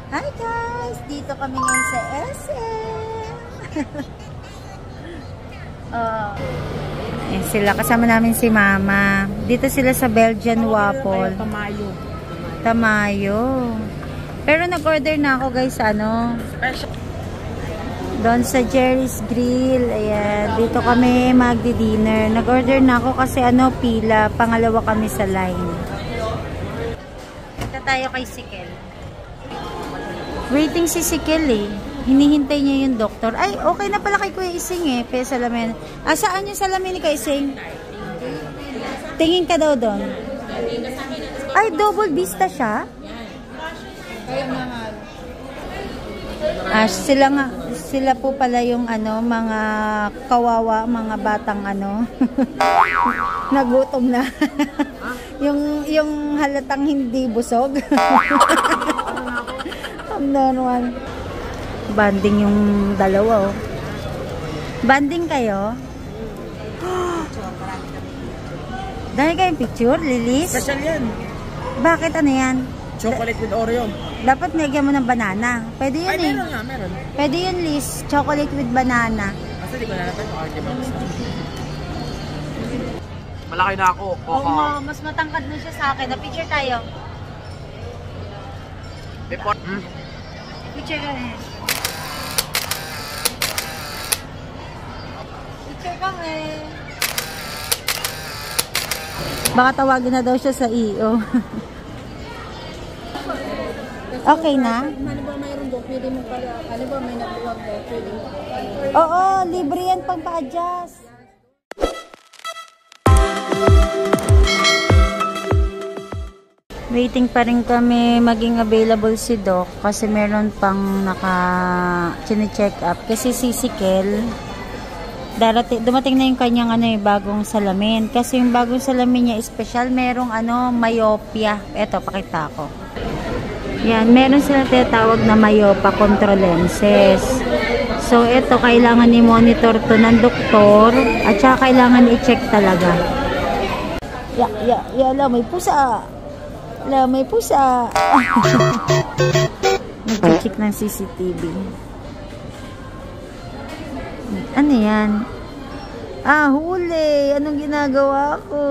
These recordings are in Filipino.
Hi guys! Dito kami ngayon sa SM. Sila, kasama namin si Mama. Dito sila sa Belgian Waffle. Tamayo. Pero nag-order na ako guys, doon sa Jerry's Grill. Ayan, dito kami magdi-dinner. Nag-order na ako kasi pila. Pangalawa kami sa line. Ito tayo kay Sikel. Waiting si Sikel eh. Hinihintay niya yung doktor. Ay, okay na pala kay Kuya Ising eh. Pe salamin. Saan yung salamin ni Kuya Ising? Tingin ka daw doon. Ay, double vista siya? Sila po pala yung mga kawawa, mga batang nagutom na. yung halatang hindi busog. Banding yung dalawa, oh. Banding kayo? Dahil kayong picture, Lilis? Special yan. Bakit yan? Chocolate with Oreo. Dapat nilagyan mo ng banana. Pwede yun. Ay, meron nga, meron. Pwede yun, Liz. Chocolate with banana. Kasi di ko na natin. Malaki na ako. Oo, mas matangkad na siya sa akin. Na-picture tayo. Before. Picture ka rin. Picture kami. Baka tawagin na daw siya sa EO. Okay na? Ano ba mayroon doon? Pwede mo pala, ano ba may nabuwag doon? Pwede mo. Oo, libre yan pang pa-adjust. Waiting pa rin kami maging available si Doc kasi meron pang chine-check up. Kasi si Sikel, dumating na yung kanyang bagong salamin. Kasi yung bagong salamin niya special, merong myopia. Eto, pakita ko. Yan, meron sila tinatawag na myopia control lenses. So, ito, kailangan i-monitor to ng doktor at saka kailangan i-check talaga. May pusa. May pusa. Nag-check ng CCTV. Ano yan? Huli. Anong ginagawa ko?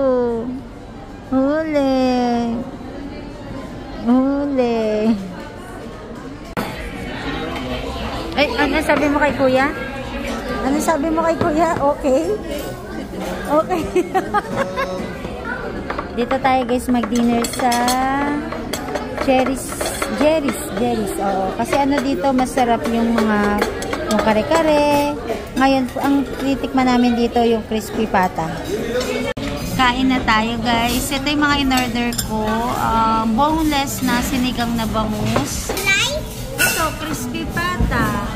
Huli. Ay, ano sabi mo kay Kuya? Ano sabi mo kay Kuya? Okay? Okay. Dito tayo guys mag-dinner sa Jerry's. Oo. Kasi dito masarap yung yung kare-kare. Ngayon, ang titikman namin dito yung crispy pata. Kain na tayo guys. Ito yung mga in-order ko. Boneless na sinigang na bangus. Ito, crispy pata.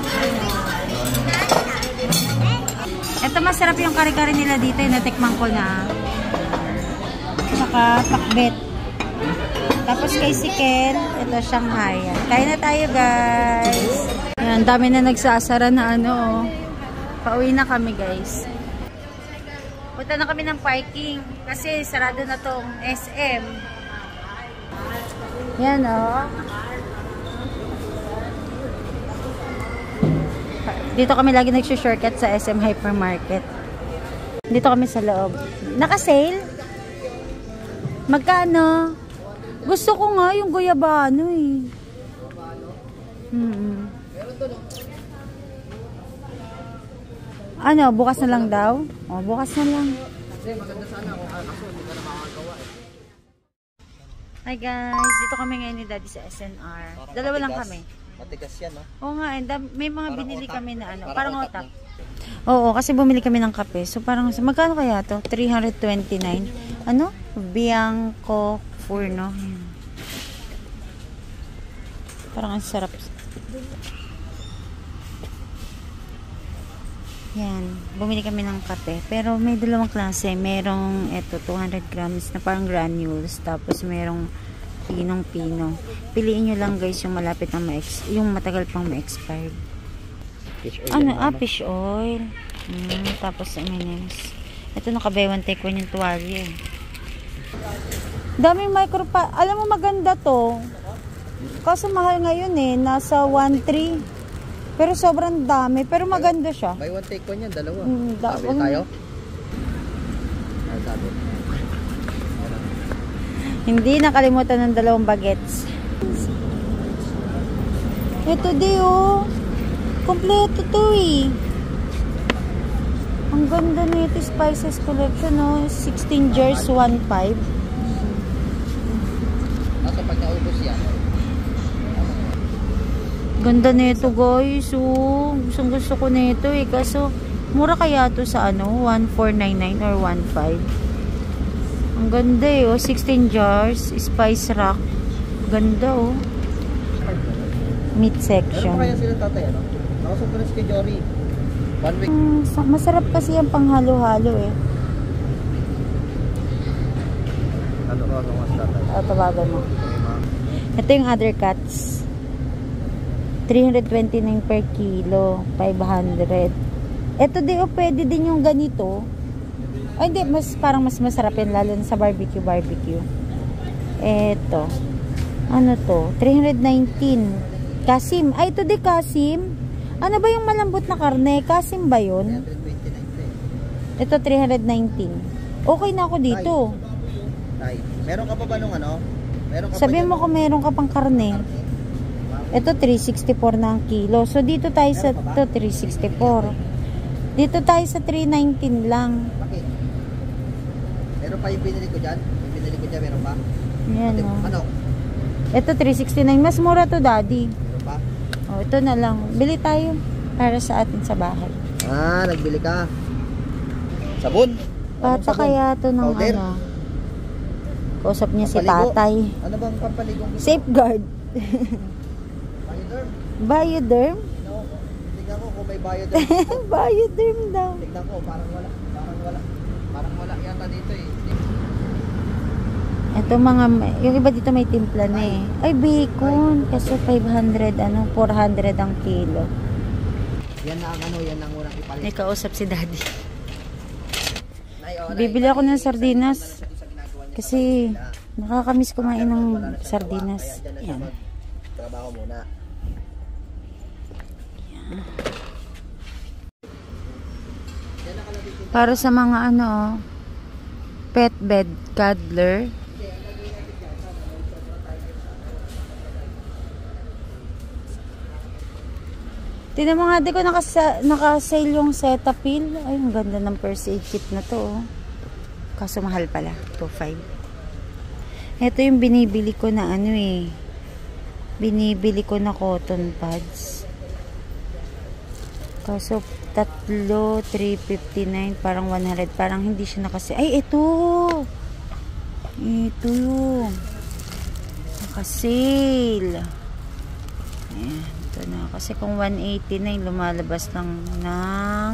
Ito masarap yung kare-kare nila dito. Yung natikman ko na. Saka pakbet. Tapos kay Sikel, ito Shanghai. Kain na tayo guys. Ayan, dami na nagsasara na Pauwi na kami guys. Punta na kami ng parking kasi sarado na tong SM. Yan Dito kami lagi nag-shortcut sa SM Hypermarket. Dito kami sa loob. Naka-sale? Magkano? Gusto ko nga yung guyabano eh. Bukas na lang daw? Bukas na lang. Hi guys, dito kami ngayon ni Daddy sa SNR. Dalawa lang kami. Matigas yan, no? Oo nga, may mga parang binili otak. Kami na parang otak. Oo, kasi bumili kami ng kape. So parang, magkano kaya to? 329. Bianco Furno. Parang ang sarap. Yan, bumili kami ng kape. Pero may dalawang klase. Merong 200 grams na parang granules. Tapos merong pinong-pino. Piliin nyo lang guys yung malapit na yung matagal pang ma-expired. Fish oil. Tapos M&M's. Ito naka-buy one take one yung tuwalya. Daming micro pa. Alam mo maganda to. Kaso mahal ngayon eh. Nasa 1.3. Pero sobrang dami. Pero maganda siya. Buy one take one yan, dalawa. Sabi tayo? Ay, sabi. Hindi nakalimutan ng 2 bagets. Ito di oh. Kompleto to eh. Ang ganda nito spices collection oh. 16 jars, 1.5. Kaso pag naubos yan. Ganda nito guys. Oh. Gusto ko nito eh. Kaso mura kaya to sa ano? 1.499 or 1.5. Ang ganda eh, oh. 16 jars, spice rack. Ganda, oh. Meat section. Meron pa kaya sila tatay, ano? Nakasupo na si kay Jory. 1 week. Masarap kasi yung panghalo-halo, eh. Ano mas tatay? Tawagan mo. Ito yung other cuts. 329 per kilo. 500. Ito di, oh, pwede din yung ganito. Ay, hindi. Parang mas masarap yan, lalo na sa barbecue. Eto. Ano to? 319. Kasim. Ay, ito di Kasim. Ano ba yung malambot na karne? Kasim ba yun? 329. Ito, 319. Okay na ako dito. Tay. Meron ka pa ba nung ano? Meron ka Sabihin mo pa kung meron ka pang karne. Ito, 364 na ang kilo. So, dito tayo sa ito, 364. Dito tayo sa 319 lang. Bakit? Meron pa yung binili ko dyan? Yung binili ko dyan, meron pa? Yan, Ate, oh. ano? Ito, 369. Mas mura to, daddy. Meron pa? Oh, ito na lang. Bili tayo para sa atin sa bahay. Ah, nagbili ka. Sabon? Bata kaya to ng Powder? ano. Kausap niya si Pampaligo? tatay. Ano bang pampaligong gusto? Safeguard. Bioderm? Bioderm? No. Tignan ko kung may bioderm. Bioderm daw. Tignan ko, parang wala. Parang wala yata dito eh. Ito mga, yung iba dito may timpla na eh. Ay, bacon. Kasi 500, 400 ang kilo. Yan na ang ano, yan ang unang ipalit. May kausap si daddy. Nay, oh, Bibili ako ng sardinas. Kasi nakakamiss kumain ng sardinas. Yan. Trabaho muna. Para sa mga ano, pet bed cuddler. Tignan mo nga, di ko naka-sale yung Cetaphil. Ay, ang ganda ng first aid kit na to. Oh. Kaso mahal pala. 2.5. Ito yung binibili ko na ano eh. Binibili ko na cotton pads. Kaso, 3, 359, parang 100. Parang hindi siya nakasale. Ay, ito! Ito yung nakasale. Ayan. Ito na. Kasi kung 189, lumalabas lang ng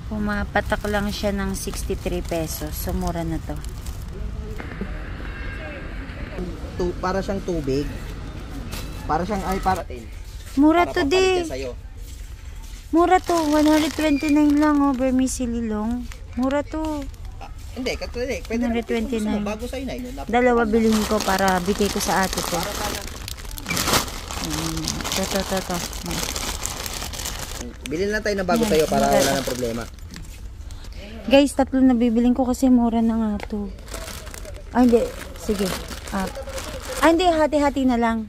pumapatak lang siya ng 63 pesos. So, mura na to. Para siyang tubig. Para siyang, ay, para tin. Mura Para to di. Mura to. 129 lang, oh. Vermicelli long. Mura to. Hindi, katulad. Pwede 129. bago sa'yo na yun. Dalawa bilhin ko para bigay ko sa ate ko. Ito. Bilhin lang tayo na bago sa'yo para wala ng problema. Guys, 3 na bibiling ko kasi mura na nga to. Ay, hindi. Sige. Hindi. Hati-hati na lang.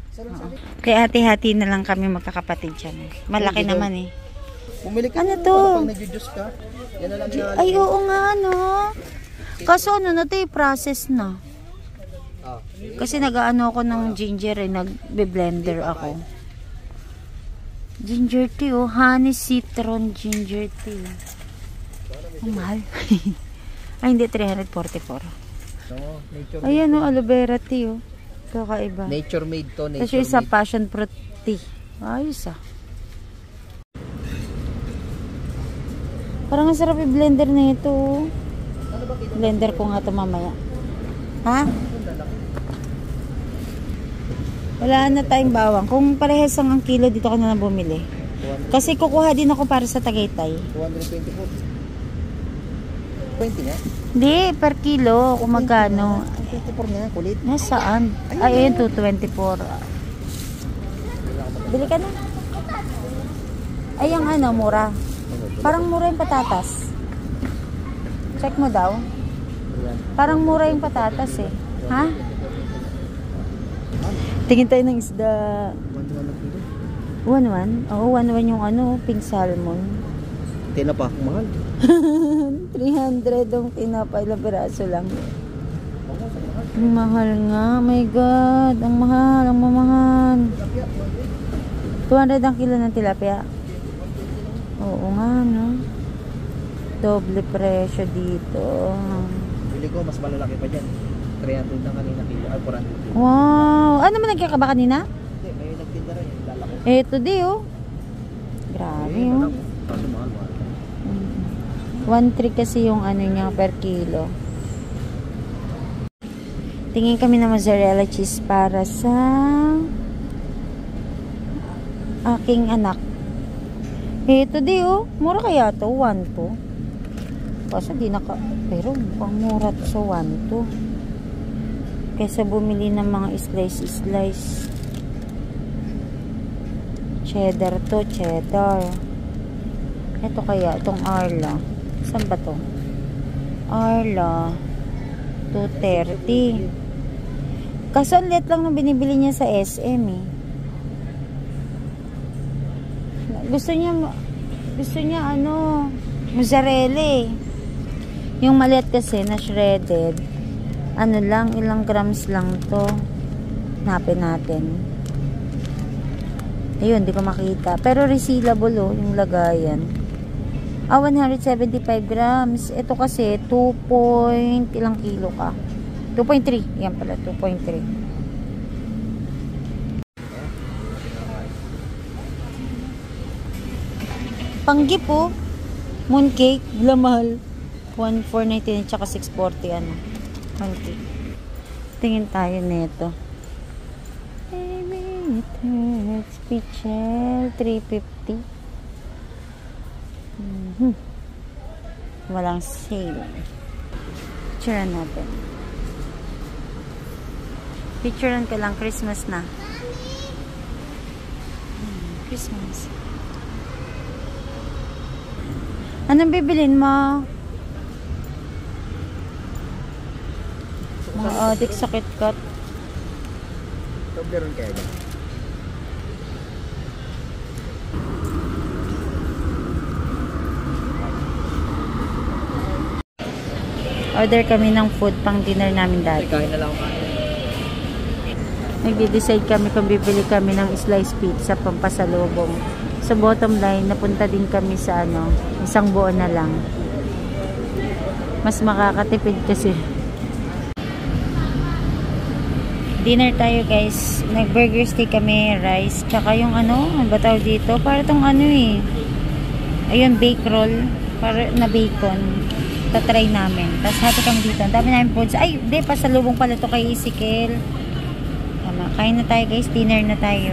Kaya hati-hati na lang kami magkakapatid dyan. Malaki naman eh. Bumili ka Ano na, to? para pag nag-juice ka. Yan na lang yung Ay, oo nga, no. Kaso ano na to eh, process na. Kasi nag-ano ako ng ginger eh, nag-blender ako. Ginger tea, oh. Honey citron ginger tea. Ang mahal. Ay, hindi, 344. No, nature Ayan, oh, aloe vera tea, oh. Kakaiba. nature made to, Tapos nature yung isa, made. passion fruit tea. Ayos, ah. Parang ang sarap i-blender na ito, oh. Blender ko nga ito mamaya. Ha? Wala na tayong bawang. Kung parehas ang kilo, dito ka na lang bumili. Kasi kukuha din ako para sa Tagaytay. 224. 20 nga. Hindi, per kilo. Kung magkano. Ang 24 nga, kulit. Nasaan? Ay, ayun, 224. Bili ka na. Ay, yung ano, mura. Parang mura yung patatas. Check mo daw. Parang mura yung patatas eh. Ha? Tingin tayo ng isda. 1-1? Oo, 1-1 yung ano, pink salmon. Tinapa, mahal. 300 ang tinapay, ilang piraso lang. Ang mahal nga, my God. Ang mahal, ang mamahal. 200 ang kilo ng tilapia. Oo nga, no? Doble presyo dito. Bili ko, mas malalaki pa dyan. 300 na kanina kilo. Ay, 400 kilo. Wow! Ano naman nagkakaba kanina? Hindi, may nagtinda rin. Lalaki. Eto di, oh. Grabe, oh. Kaso mahal, mahal. 1.3 kasi yung ano niya per kilo. Tingin kami ng mozzarella cheese para sa aking anak. Ito di, oh. Mura kaya to, 1.2. Kaso di naka... Pero mukhang mura to sa 1.2. Kaysa bumili ng mga slice. Cheddar to, cheddar. Ito kaya, itong Arla. Saan ba to? Arla. 230. Kaso ang liit lang nung binibili niya sa SM eh. Gusto niya ano, mozzarella eh. Yung maliit kasi na shredded. Ano lang, ilang grams lang to. Hanapin natin. Ayun, di ko makita. Pero resealable oh, yung lagayan. 175 grams. Ito kasi, 2 ilang kilo ka? 2.3. Yan pala, 2.3. Panggip po. Mooncake. Lamahal. 1,499 tsaka 640 ano. Mooncake. Tingin tayo nito. Baby, it hurts. Pichel. 350. Walang sale. Picturean natin. Picturean ka lang. Christmas na. Christmas. Anong bibilin mo? Mga adik sa KitKat. Toblerone kaya dyan. Order kami ng food pang dinner namin dati. Kain na lang ako. Nagde-decide kami kung bibili kami ng slice pizza pampasalubong. Sa bottom line, napunta din kami sa ano, isang buo na lang. Mas makakatipid kasi. Dinner tayo guys. Nag-burger steak kami, rice, tsaka yung ano, ano ba tawag dito? Para tong ano eh. Ayun, bake roll. Para na bacon. Tatry namin. Tapos hati kami dito. Ang dami namin foods. Ay, di, pasalubong pala to kay Ezekiel. Tama. Kain na tayo guys. Dinner na tayo.